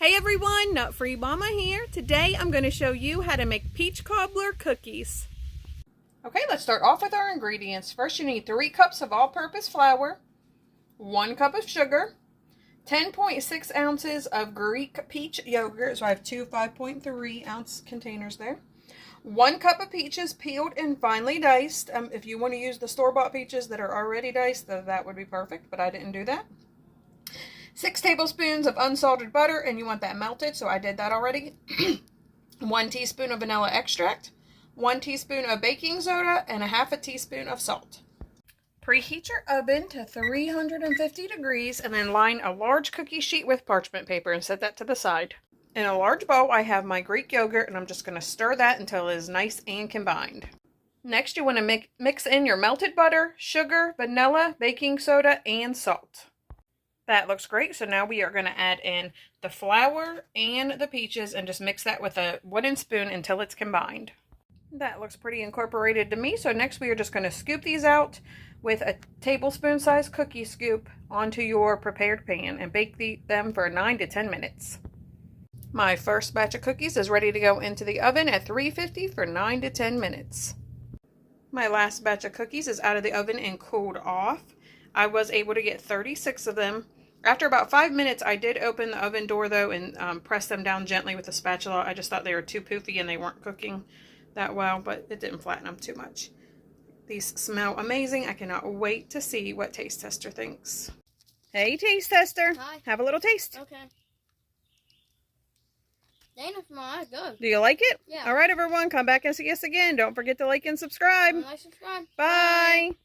Hey everyone, Nut Free Mama here. Today I'm going to show you how to make peach cobbler cookies. Okay, let's start off with our ingredients. First you need 3 cups of all-purpose flour, 1 cup of sugar, 10.6 ounces of Greek peach yogurt, so I have 2 5.3 ounce containers there. 1 cup of peaches peeled and finely diced. If you want to use the store-bought peaches that are already diced, that would be perfect, but I didn't do that. 6 tablespoons of unsalted butter, and you want that melted, so I did that already. 1 teaspoon of vanilla extract, 1 teaspoon of baking soda, and 1/2 teaspoon of salt. Preheat your oven to 350 degrees and then line a large cookie sheet with parchment paper and set that to the side. In a large bowl, I have my Greek yogurt, and I'm just going to stir that until it is nice and combined. Next, you want to mix in your melted butter, sugar, vanilla, baking soda, and salt. That looks great, so now we are going to add in the flour and the peaches and just mix that with a wooden spoon until it's combined. That looks pretty incorporated to me, so next we are just going to scoop these out with a tablespoon-sized cookie scoop onto your prepared pan and bake them for 9 to 10 minutes. My first batch of cookies is ready to go into the oven at 350 for 9 to 10 minutes. My last batch of cookies is out of the oven and cooled off. I was able to get 36 of them. After about 5 minutes, I did open the oven door though and press them down gently with a spatula. I just thought they were too poofy and they weren't cooking that well, but it didn't flatten them too much. These smell amazing. I cannot wait to see what Taste Tester thinks. Hey, Taste Tester. Hi. Have a little taste. Okay. Dana, smell good. Do you like it? Yeah. All right, everyone. Come back and see us again. Don't forget to like and subscribe. Like, subscribe. Bye.